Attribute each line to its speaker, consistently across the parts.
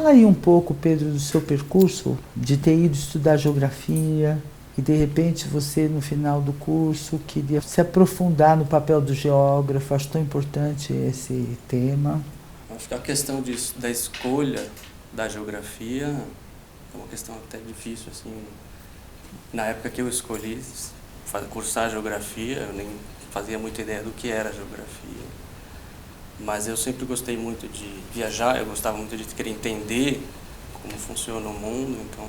Speaker 1: fala aí um pouco, Pedro, do seu percurso, de ter ido estudar geografia e de repente você, no final do curso, queria se aprofundar no papel do geógrafo. Acho tão importante esse tema.
Speaker 2: Acho que a questão da escolha da geografia é uma questão até difícil, assim. Na época que eu escolhi cursar geografia, eu nem fazia muita ideia do que era geografia. Mas eu sempre gostei muito de viajar, eu gostava muito de querer entender como funciona o mundo. Então,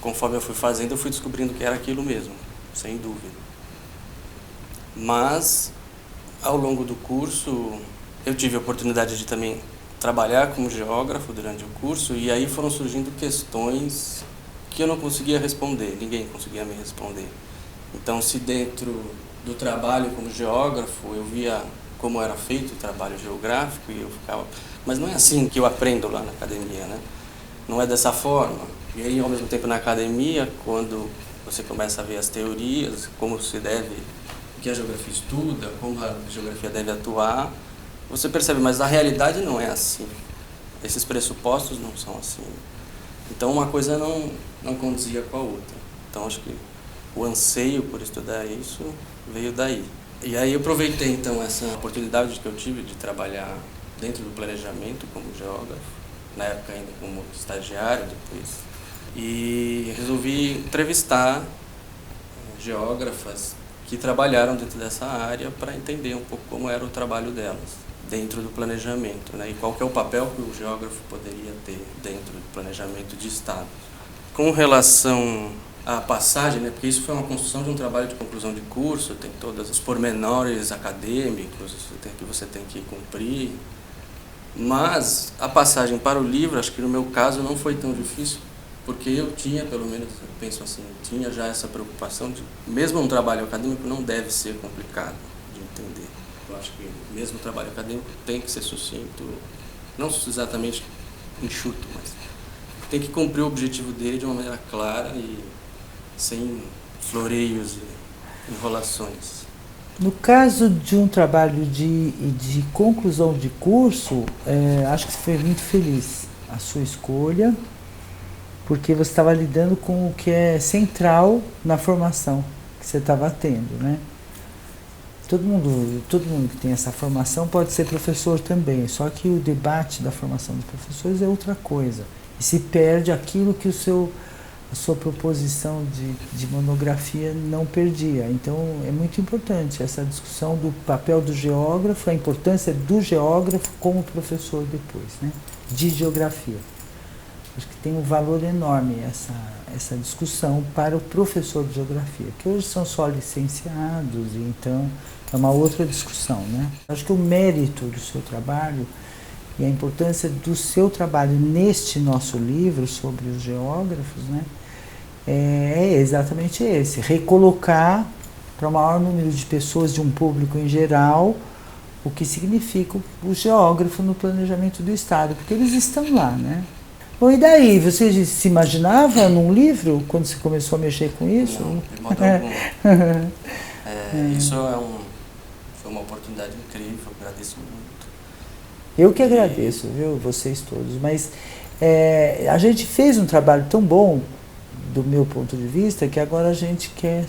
Speaker 2: conforme eu fui fazendo, eu fui descobrindo que era aquilo mesmo, sem dúvida. Mas, ao longo do curso, eu tive a oportunidade de também trabalhar como geógrafo durante o curso, e aí foram surgindo questões que eu não conseguia responder, ninguém conseguia me responder. Então, se dentro do trabalho como geógrafo eu via como era feito o trabalho geográfico, e eu ficava, mas não é assim que eu aprendo lá na academia, né? Não é dessa forma. E aí, ao mesmo tempo, na academia, quando você começa a ver as teorias, como se deve, o que a geografia estuda, como a geografia deve atuar, você percebe, mas a realidade não é assim. Esses pressupostos não são assim. Então, uma coisa não condizia com a outra. Então, acho que o anseio por estudar isso veio daí. E aí eu aproveitei, então, essa oportunidade que eu tive de trabalhar dentro do planejamento como geógrafo, na época ainda como estagiário depois, e resolvi entrevistar geógrafas que trabalharam dentro dessa área para entender um pouco como era o trabalho delas dentro do planejamento, né? E qual que é o papel que o geógrafo poderia ter dentro do planejamento de estado. Com relação à passagem, né? Porque isso foi uma construção de um trabalho de conclusão de curso, tem todos os pormenores acadêmicos que você tem que cumprir, mas a passagem para o livro, acho que no meu caso não foi tão difícil, porque eu tinha, pelo menos, eu penso assim, tinha já essa preocupação de, mesmo um trabalho acadêmico não deve ser complicado de entender. Eu acho que mesmo o trabalho acadêmico tem que ser sucinto, não exatamente enxuto, mas tem que cumprir o objetivo dele de uma maneira clara e sem floreios e enrolações.
Speaker 1: No caso de um trabalho de conclusão de curso, acho que você foi muito feliz a sua escolha, porque você estava lidando com o que é central na formação que você estava tendo, né? Todo mundo que tem essa formação pode ser professor também, só que o debate da formação dos professores é outra coisa. E se perde aquilo que a sua proposição de monografia não perdia. Então, é muito importante essa discussão do papel do geógrafo, a importância do geógrafo como professor depois, né, de geografia. Acho que tem um valor enorme essa discussão para o professor de geografia, que hoje são só licenciados, e então é uma outra discussão, né? Acho que o mérito do seu trabalho e a importância do seu trabalho neste nosso livro sobre os geógrafos, né, é exatamente esse, recolocar para o maior número de pessoas, de um público em geral, o que significa o geógrafo no planejamento do Estado, porque eles estão lá, né? Bom, e daí? Você se imaginava num livro quando você começou a mexer com isso?
Speaker 2: Não, de modo algum. Isso foi uma oportunidade incrível, eu agradeço muito.
Speaker 1: Eu que agradeço, viu, vocês todos, mas a gente fez um trabalho tão bom, do meu ponto de vista, que agora a gente quer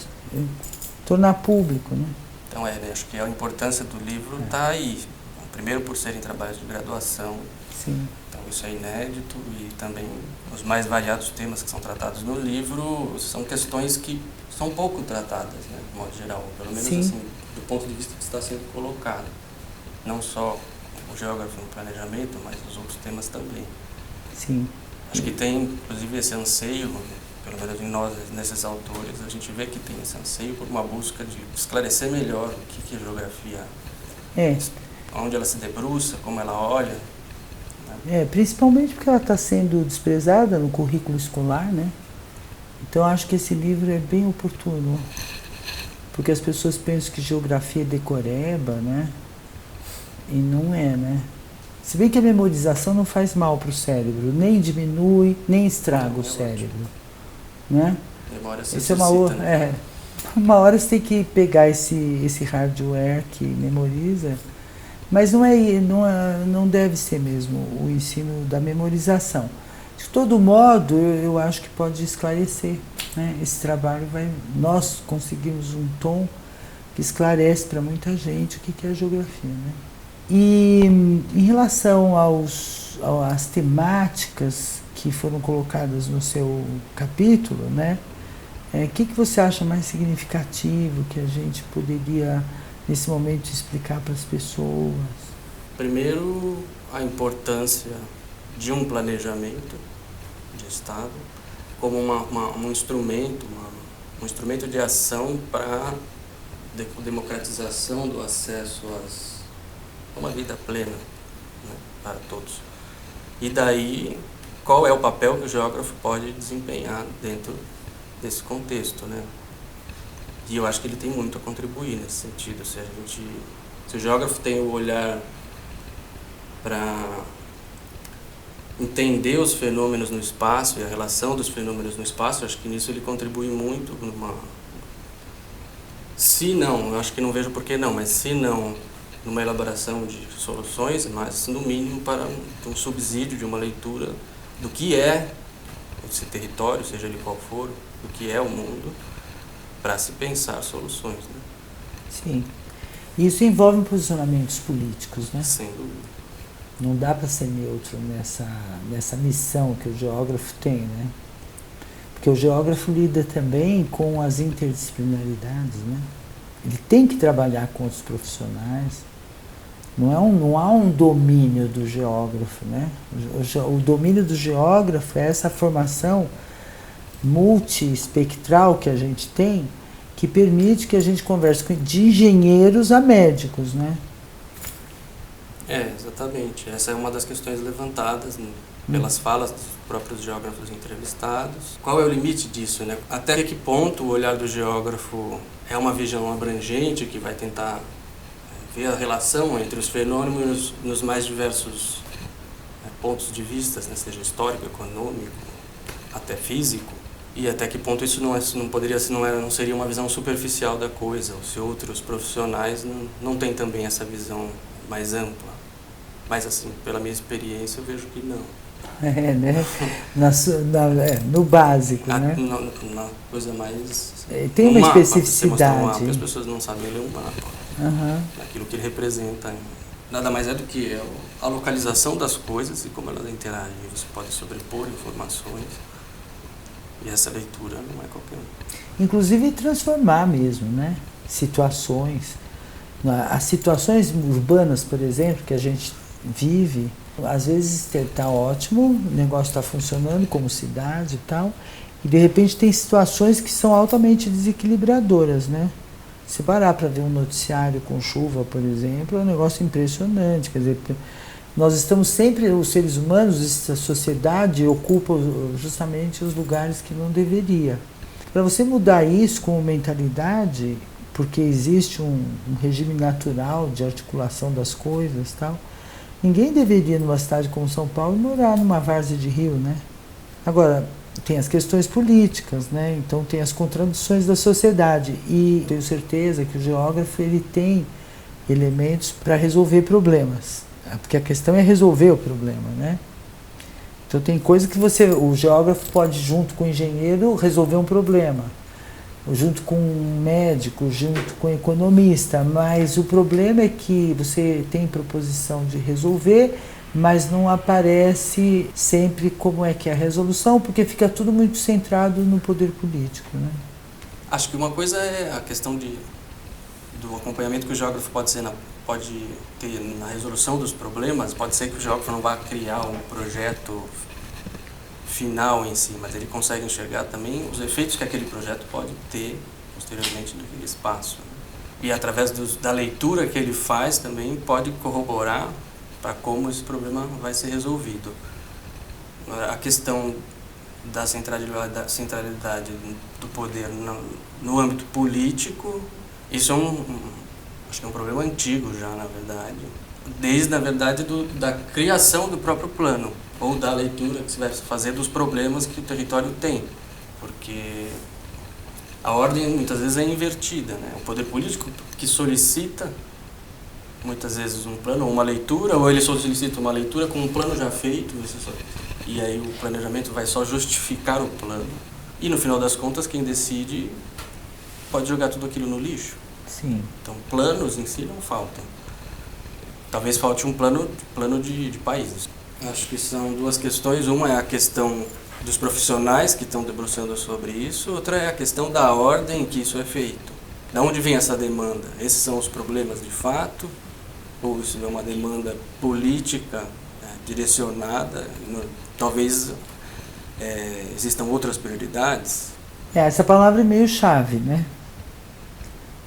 Speaker 1: tornar público, né?
Speaker 2: Então, acho que a importância do livro está aí. Primeiro, por serem trabalhos de graduação.
Speaker 1: Sim.
Speaker 2: Então, isso é inédito, e também os mais variados temas que são tratados no livro são questões que são pouco tratadas, né, de modo geral, pelo menos assim, do ponto de vista que está sendo colocado. Não só o geógrafo no planejamento, mas os outros temas também.
Speaker 1: Sim.
Speaker 2: Acho que tem, inclusive, esse anseio, pelo menos em nós, nesses autores, a gente vê que tem esse anseio por uma busca de esclarecer melhor o que é geografia. Onde ela se debruça, como ela olha. Né?
Speaker 1: Principalmente porque ela está sendo desprezada no currículo escolar, né? Então, acho que esse livro é bem oportuno, porque as pessoas pensam que geografia é decoreba, né? E não é, né? Se bem que a memorização não faz mal para o cérebro, nem diminui, nem estraga o cérebro, né? Isso é uma hora você tem que pegar esse hardware que memoriza, Mas não deve ser mesmo o ensino da memorização. De todo modo, eu acho que pode esclarecer, né? Esse trabalho nós conseguimos um tom que esclarece para muita gente o que é a geografia, né? E em relação às temáticas que foram colocadas no seu capítulo, né? Que você acha mais significativo que a gente poderia, nesse momento, explicar para as pessoas?
Speaker 2: Primeiro, a importância de um planejamento de Estado como um instrumento de ação para a democratização do acesso a uma vida plena, né, para todos. E daí, qual é o papel que o geógrafo pode desempenhar dentro desse contexto, né? E eu acho que ele tem muito a contribuir nesse sentido. Se o geógrafo tem o olhar para entender os fenômenos no espaço e a relação dos fenômenos no espaço, eu acho que nisso ele contribui muito se não, eu acho que não vejo por que não, mas se não numa elaboração de soluções, mas no mínimo para um subsídio de uma leitura do que é esse território, seja ele qual for, do que é o mundo, para se pensar soluções, né?
Speaker 1: Sim. Isso envolve posicionamentos políticos, né?
Speaker 2: Sem dúvida.
Speaker 1: Não dá para ser neutro nessa missão que o geógrafo tem, né? Porque o geógrafo lida também com as interdisciplinaridades, né? Ele tem que trabalhar com outros profissionais. Não há um domínio do geógrafo, né? O domínio do geógrafo é essa formação multiespectral que a gente tem, que permite que a gente converse de engenheiros a médicos, né?
Speaker 2: Exatamente. Essa é uma das questões levantadas pelas falas dos próprios geógrafos entrevistados. Qual é o limite disso, né? Até que ponto o olhar do geógrafo é uma visão abrangente que vai tentar ver a relação entre os fenômenos nos mais diversos pontos de vista, né? Seja histórico, econômico, até físico, e até que ponto isso não seria uma visão superficial da coisa, ou se outros profissionais não têm também essa visão mais ampla. Mas assim, pela minha experiência, eu vejo que não.
Speaker 1: Né? No básico, né?
Speaker 2: Na coisa mais...
Speaker 1: tem uma
Speaker 2: mapa,
Speaker 1: especificidade.
Speaker 2: Um mapa, as pessoas não sabem ler um mapa. Aquilo que ele representa. Nada mais é do que a localização das coisas e como elas interagem. Você pode sobrepor informações. E essa leitura não é qualquer um.
Speaker 1: Inclusive transformar mesmo, né? Situações. As situações urbanas, por exemplo, que a gente vive, às vezes está ótimo, o negócio está funcionando como cidade e tal, e de repente tem situações que são altamente desequilibradoras, né? Se parar para ver um noticiário com chuva, por exemplo, é um negócio impressionante. Quer dizer, nós estamos sempre, os seres humanos, a sociedade ocupa justamente os lugares que não deveria. Para você mudar isso com mentalidade, porque existe um regime natural de articulação das coisas e tal, ninguém deveria, numa cidade como São Paulo, morar numa várzea de rio, né? Agora, tem as questões políticas, né? Então tem as contradições da sociedade. E tenho certeza que o geógrafo ele tem elementos para resolver problemas. Porque a questão é resolver o problema, né? Então tem coisa que o geógrafo pode, junto com o engenheiro, resolver um problema. Junto com um médico, junto com um economista. Mas o problema é que você tem proposição de resolver, mas não aparece sempre como é que é a resolução, porque fica tudo muito centrado no poder político, né?
Speaker 2: Acho que uma coisa é a questão do acompanhamento que o geógrafo pode ter na resolução dos problemas. Pode ser que o geógrafo não vá criar um projeto final em si, mas ele consegue enxergar também os efeitos que aquele projeto pode ter posteriormente naquele espaço, né? E através da leitura que ele faz também pode corroborar para como esse problema vai ser resolvido. A questão da centralidade do poder no âmbito político, isso acho que é um problema antigo já, na verdade. Desde, na verdade, da criação do próprio plano, ou da leitura que se vai fazer dos problemas que o território tem. Porque a ordem, muitas vezes, é invertida, né? O poder político que solicita muitas vezes um plano, ou uma leitura, ou ele solicita uma leitura com um plano já feito, e aí o planejamento vai só justificar o plano. E no final das contas, quem decide pode jogar tudo aquilo no lixo.
Speaker 1: Sim.
Speaker 2: Então, planos em si não faltam. Talvez falte um plano de país. Acho que são duas questões. Uma é a questão dos profissionais que estão debruçando sobre isso, outra é a questão da ordem em que isso é feito. De onde vem essa demanda? Esses são os problemas de fato? Ou isso é uma demanda política direcionada? Talvez existam outras prioridades?
Speaker 1: Essa palavra é meio chave, né?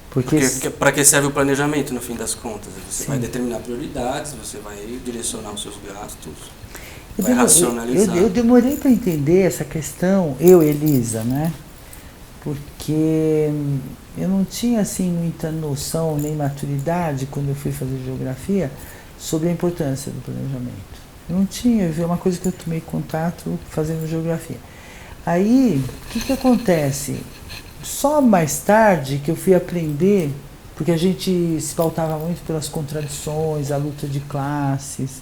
Speaker 1: Porque
Speaker 2: para que serve o planejamento, no fim das contas? Você
Speaker 1: Sim.
Speaker 2: vai determinar prioridades, você vai direcionar os seus gastos, vai racionalizar.
Speaker 1: Eu demorei para entender essa questão, Elisa, né? Porque eu não tinha assim muita noção nem maturidade quando eu fui fazer geografia sobre a importância do planejamento. Eu não tinha, é uma coisa que eu tomei contato fazendo geografia. Aí, o que acontece? Só mais tarde que eu fui aprender, porque a gente se pautava muito pelas contradições, a luta de classes,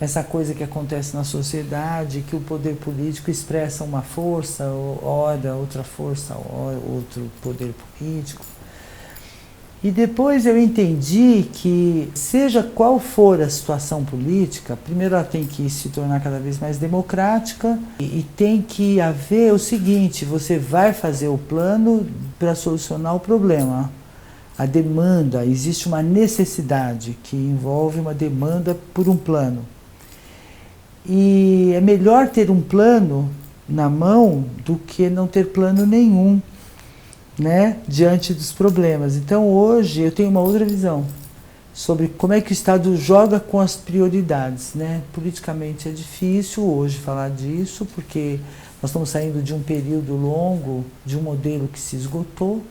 Speaker 1: essa coisa que acontece na sociedade, que o poder político expressa uma força, ora outra força, ora outro poder político. E depois eu entendi que, seja qual for a situação política, primeiro ela tem que se tornar cada vez mais democrática e tem que haver o seguinte: você vai fazer o plano para solucionar o problema. A demanda, existe uma necessidade que envolve uma demanda por um plano. E é melhor ter um plano na mão do que não ter plano nenhum, né, diante dos problemas. Então hoje eu tenho uma outra visão sobre como é que o Estado joga com as prioridades, né? Politicamente é difícil hoje falar disso, porque nós estamos saindo de um período longo, de um modelo que se esgotou,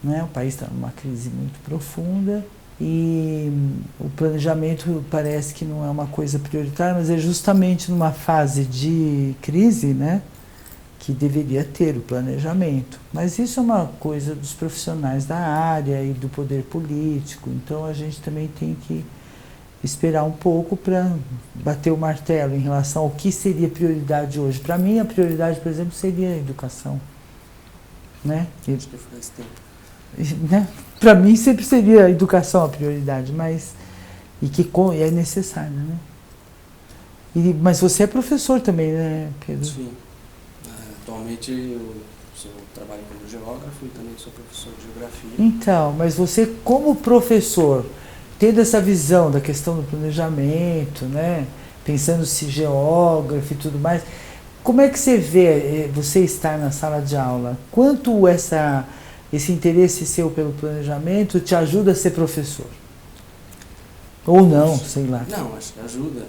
Speaker 1: né? O país está numa crise muito profunda e o planejamento parece que não é uma coisa prioritária, mas é justamente numa fase de crise, né, que deveria ter o planejamento. Mas isso é uma coisa dos profissionais da área e do poder político, então a gente também tem que esperar um pouco para bater o martelo em relação ao que seria prioridade hoje. Para mim, a prioridade, por exemplo, seria a educação, né?
Speaker 2: Acho que faz tempo.
Speaker 1: Né? Para mim sempre seria a educação a prioridade, mas é necessária, né? Mas você é professor também, né, Pedro?
Speaker 2: Sim. Atualmente eu trabalho como geógrafo e também sou professor de geografia.
Speaker 1: Então, mas você como professor, tendo essa visão da questão do planejamento, né, pensando-se geógrafo e tudo mais, como é que você vê você estar na sala de aula? Quanto esse interesse seu pelo planejamento te ajuda a ser professor? Ou não, sei lá.
Speaker 2: Não, acho que ajuda.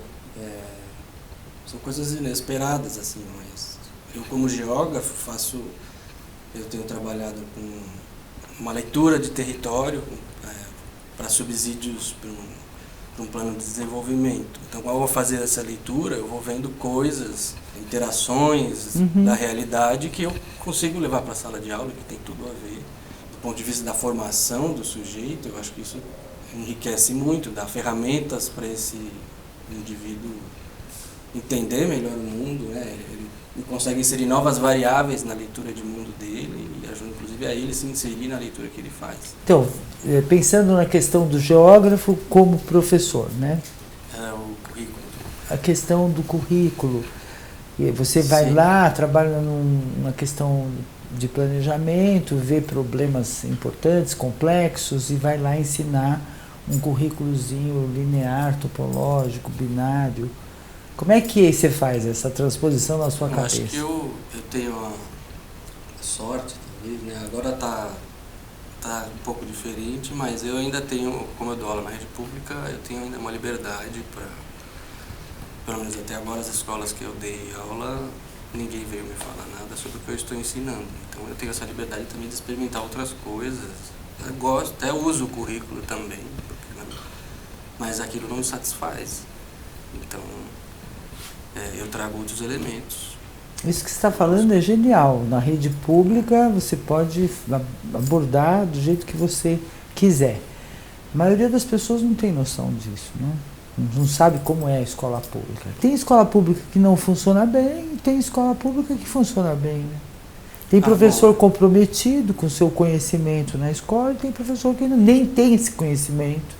Speaker 2: São coisas inesperadas, assim, mas eu como geógrafo eu tenho trabalhado com uma leitura de território para subsídios para um plano de desenvolvimento. Então, ao fazer essa leitura, eu vou vendo coisas, interações da realidade que eu consigo levar para a sala de aula, que tem tudo a ver. Do ponto de vista da formação do sujeito, eu acho que isso enriquece muito, dá ferramentas para esse indivíduo entender melhor o mundo, né? Ele consegue inserir novas variáveis na leitura de mundo dele e ajuda inclusive a ele se inserir na leitura que ele faz.
Speaker 1: Então, pensando na questão do geógrafo como professor, né?
Speaker 2: O currículo.
Speaker 1: A questão do currículo. Você vai lá, trabalha numa questão de planejamento, vê problemas importantes, complexos e vai lá ensinar um currículozinho linear, topológico, binário. Como é que você faz essa transposição na sua cabeça?
Speaker 2: Acho que eu tenho a sorte, talvez, né? Agora tá um pouco diferente, mas eu ainda tenho, como eu dou aula na rede pública, eu tenho ainda uma liberdade para, pelo menos até agora, as escolas que eu dei aula, ninguém veio me falar nada sobre o que eu estou ensinando. Então eu tenho essa liberdade também de experimentar outras coisas. Eu gosto, até uso o currículo também, mas aquilo não me satisfaz. Então eu trago outros elementos.
Speaker 1: Isso que você está falando é genial. Na rede pública você pode abordar do jeito que você quiser. A maioria das pessoas não tem noção disso, né? Não sabe como é a escola pública. Tem escola pública que não funciona bem e tem escola pública que funciona bem, né? Tem professor comprometido com o seu conhecimento na escola e tem professor que nem tem esse conhecimento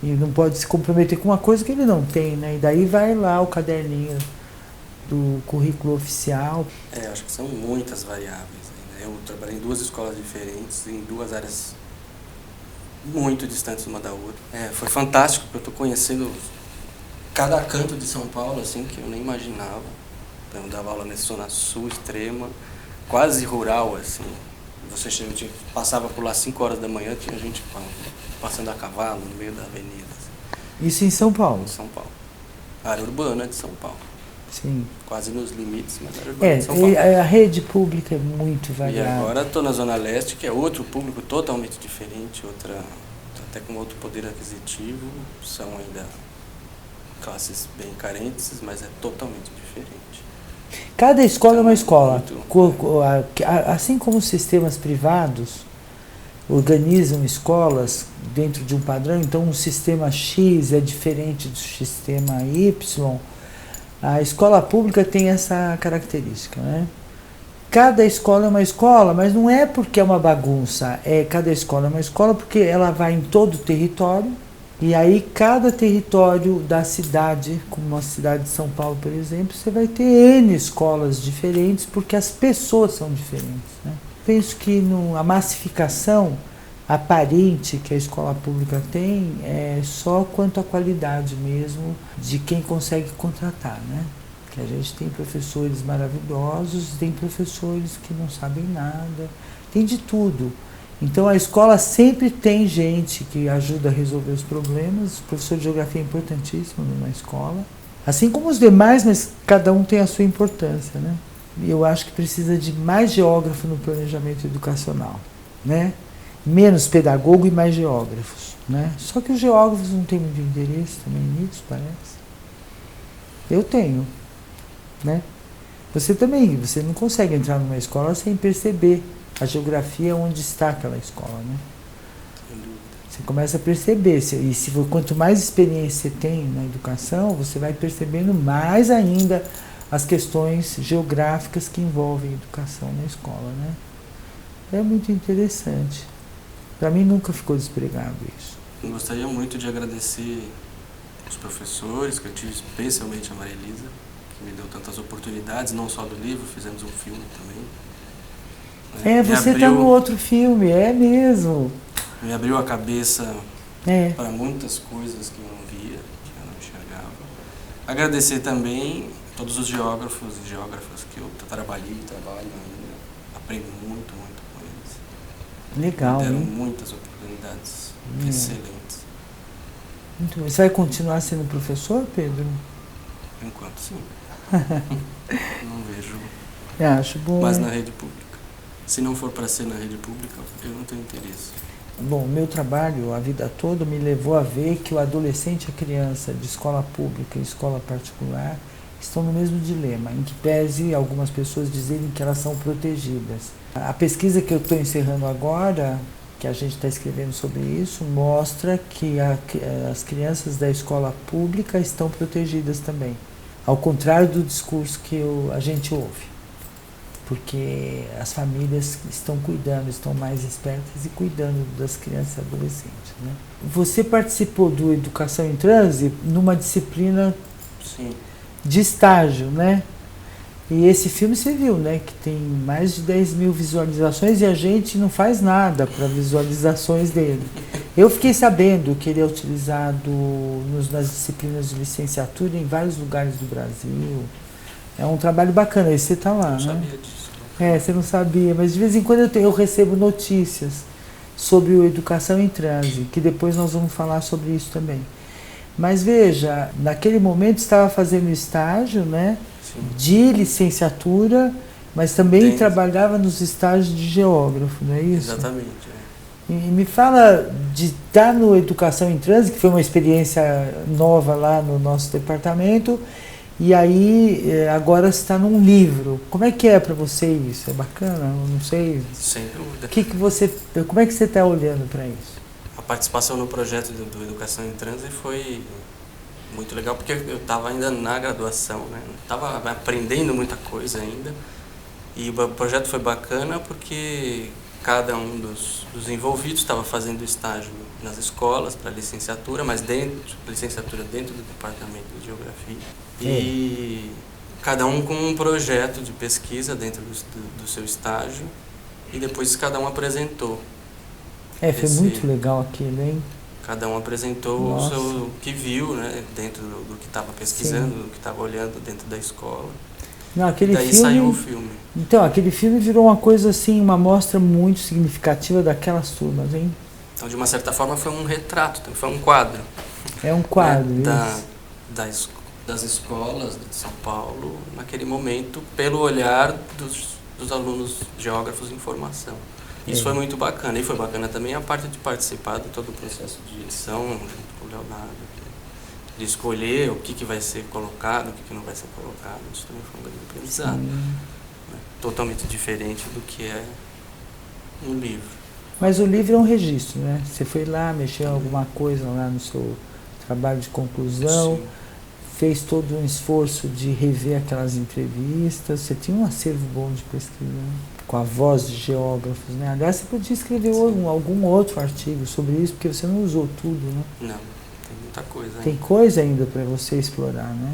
Speaker 1: e não pode se comprometer com uma coisa que ele não tem, né? E daí vai lá o caderninho do currículo oficial.
Speaker 2: Acho que são muitas variáveis, né? Eu trabalhei em 2 escolas diferentes, em 2 áreas muito distantes uma da outra. Foi fantástico, porque eu estou conhecendo cada canto de São Paulo, assim, que eu nem imaginava. Então, eu dava aula nessa zona sul extrema, quase rural, assim. Você passava por lá às 5 horas da manhã, tinha gente passando a cavalo no meio da avenida. Assim.
Speaker 1: Isso em São Paulo?
Speaker 2: Em São Paulo. Área urbana de São Paulo.
Speaker 1: Sim.
Speaker 2: Quase nos limites, mas área urbana de São Paulo.
Speaker 1: A rede pública é muito variada.
Speaker 2: E agora estou na Zona Leste, que é outro público totalmente diferente, até com outro poder aquisitivo, são ainda classes bem carentes, mas é totalmente diferente.
Speaker 1: Cada escola é uma escola. Assim como os sistemas privados organizam escolas dentro de um padrão, então um sistema X é diferente do sistema Y, a escola pública tem essa característica, né? Cada escola é uma escola, mas não é porque é uma bagunça, cada escola é uma escola porque ela vai em todo o território, e aí cada território da cidade, como a cidade de São Paulo, por exemplo, você vai ter N escolas diferentes, porque as pessoas são diferentes, né? Penso que a massificação aparente que a escola pública tem é só quanto à qualidade mesmo de quem consegue contratar, né? Que a gente tem professores maravilhosos, tem professores que não sabem nada, tem de tudo. Então a escola sempre tem gente que ajuda a resolver os problemas, o professor de geografia é importantíssimo numa escola, assim como os demais, mas cada um tem a sua importância, né? E eu acho que precisa de mais geógrafo no planejamento educacional, né? Menos pedagogo e mais geógrafos, né? Só que os geógrafos não têm muito interesse também nisso, parece. Eu tenho, né? Você também, você não consegue entrar numa escola sem perceber a geografia onde está aquela escola, né? Você começa a perceber, quanto mais experiência você tem na educação, você vai percebendo mais ainda as questões geográficas que envolvem a educação na escola, né? É muito interessante. Para mim nunca ficou despregado isso.
Speaker 2: Eu gostaria muito de agradecer os professores, que eu tive especialmente a Maria Elisa, que me deu tantas oportunidades, não só do livro, fizemos um filme também.
Speaker 1: Você está no outro filme, é mesmo.
Speaker 2: Me abriu a cabeça para muitas coisas que eu não via, que eu não enxergava. Agradecer também todos os geógrafos e geógrafas que eu trabalhei e trabalho ainda. Aprendo muito, muito com eles.
Speaker 1: Legal,
Speaker 2: me deram
Speaker 1: hein?
Speaker 2: muitas oportunidades excelentes.
Speaker 1: Muito bom. Você vai continuar sendo professor, Pedro?
Speaker 2: Por enquanto, sim. Não vejo.
Speaker 1: Acho bom.
Speaker 2: Mas na rede pública. Se não for para ser na rede pública, eu não tenho interesse.
Speaker 1: Bom, meu trabalho a vida toda me levou a ver que o adolescente e a criança de escola pública e escola particular estão no mesmo dilema, em que pese algumas pessoas dizerem que elas são protegidas. A pesquisa que eu estou encerrando agora, que a gente está escrevendo sobre isso, mostra que as crianças da escola pública estão protegidas também, ao contrário do discurso que a gente ouve. Porque as famílias estão cuidando, estão mais espertas e cuidando das crianças e adolescentes, né? Você participou do Educação em Transe numa disciplina
Speaker 2: Sim.
Speaker 1: de estágio, né? E esse filme você viu, né? Que tem mais de 10 mil visualizações e a gente não faz nada para visualizações dele. Eu fiquei sabendo que ele é utilizado nas disciplinas de licenciatura em vários lugares do Brasil. É um trabalho bacana, esse você está lá, né?
Speaker 2: Eu sabia disso.
Speaker 1: Você não sabia, mas de vez em quando eu recebo notícias sobre o Educação em Transe, que depois nós vamos falar sobre isso também. Mas veja, naquele momento estava fazendo estágio, né, de licenciatura, mas também trabalhava nos estágios de geógrafo, não é isso?
Speaker 2: Exatamente.
Speaker 1: E me fala de estar no Educação em Transe, que foi uma experiência nova lá no nosso departamento. E aí, agora está num livro. Como é que é para você isso? É bacana? Eu não sei.
Speaker 2: Sem dúvida.
Speaker 1: Como é que você está olhando para isso?
Speaker 2: A participação no projeto do Educação em Trânsito foi muito legal, porque eu estava ainda na graduação, né? Estava aprendendo muita coisa ainda. E o projeto foi bacana porque cada um dos envolvidos estava fazendo estágio nas escolas para licenciatura, mas licenciatura dentro do departamento de Geografia. E cada um com um projeto de pesquisa dentro do seu estágio, e depois cada um apresentou.
Speaker 1: Foi muito legal aquilo, hein?
Speaker 2: Cada um apresentou o que viu, né, dentro do que estava pesquisando, do que estava olhando dentro da escola.
Speaker 1: Não, aquele
Speaker 2: daí
Speaker 1: filme,
Speaker 2: saiu o filme.
Speaker 1: Então, aquele filme virou uma coisa assim, uma amostra muito significativa daquelas turmas, hein?
Speaker 2: Então, de uma certa forma, foi um retrato, foi um quadro.
Speaker 1: É um quadro,
Speaker 2: né, das escolas de São Paulo, naquele momento, pelo olhar dos alunos geógrafos em formação. Isso foi muito bacana. E foi bacana também a parte de participar de todo o processo de edição, junto com o Leonardo, de escolher o que vai ser colocado, o que não vai ser colocado. Isso também foi um grande aprendizado. Né? Totalmente diferente do que é um livro.
Speaker 1: Mas o livro é um registro, né? Você foi lá, mexeu em alguma coisa lá no seu trabalho de conclusão, fez todo um esforço de rever aquelas entrevistas. Você tinha um acervo bom de pesquisa, né? Com a voz de geógrafos, né? Aliás, você podia escrever algum outro artigo sobre isso, porque você não usou tudo, né?
Speaker 2: Não, tem muita coisa ainda.
Speaker 1: Tem coisa ainda para você explorar, né?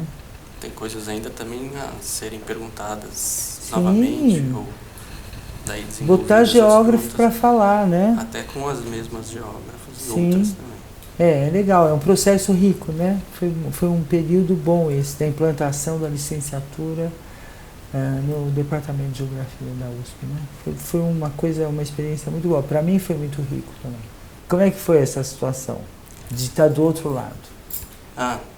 Speaker 2: Tem coisas ainda também a serem perguntadas novamente, ou daí
Speaker 1: botar geógrafo para falar, né?
Speaker 2: Até com as mesmas geógrafas e outras também.
Speaker 1: É legal, é um processo rico, né? Foi um período bom esse, da implantação da licenciatura no Departamento de Geografia da USP, né? Foi uma experiência muito boa. Para mim foi muito rico também. Como é que foi essa situação de estar do outro lado?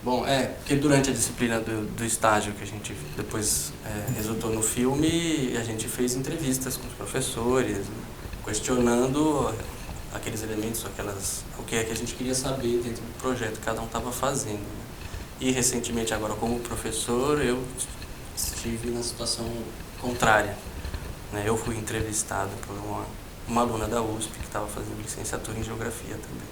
Speaker 2: Bom, porque durante a disciplina do estágio que a gente depois resultou no filme, a gente fez entrevistas com os professores, né, questionando aqueles elementos, o que é que a gente queria saber dentro do projeto que cada um estava fazendo. Né? E recentemente, agora como professor, eu estive na situação contrária. Né? Eu fui entrevistado por uma aluna da USP que estava fazendo licenciatura em Geografia também.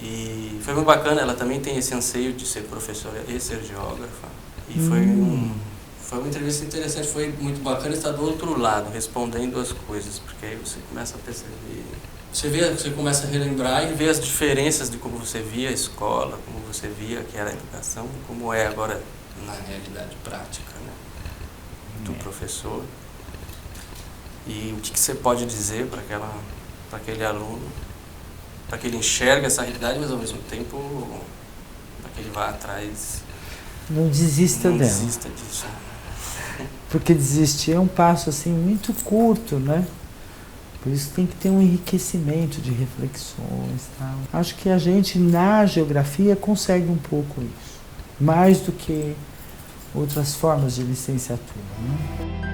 Speaker 2: E foi muito bacana, ela também tem esse anseio de ser professora e ser geógrafa. E foi uma entrevista interessante, foi muito bacana estar do outro lado, respondendo as coisas, porque aí você começa a perceber... Você começa a relembrar e ver as diferenças de como você via a escola, como você via que era a educação, como é agora na realidade prática, né, do professor. E o que você pode dizer para aquele aluno, para que ele enxergue essa realidade, mas ao mesmo tempo para que ele vá atrás.
Speaker 1: Não desista dela.
Speaker 2: Não desista disso.
Speaker 1: Porque desistir é um passo assim muito curto, né? Por isso tem que ter um enriquecimento de reflexões, tal. Acho que a gente na geografia consegue um pouco isso, mais do que outras formas de licenciatura, né?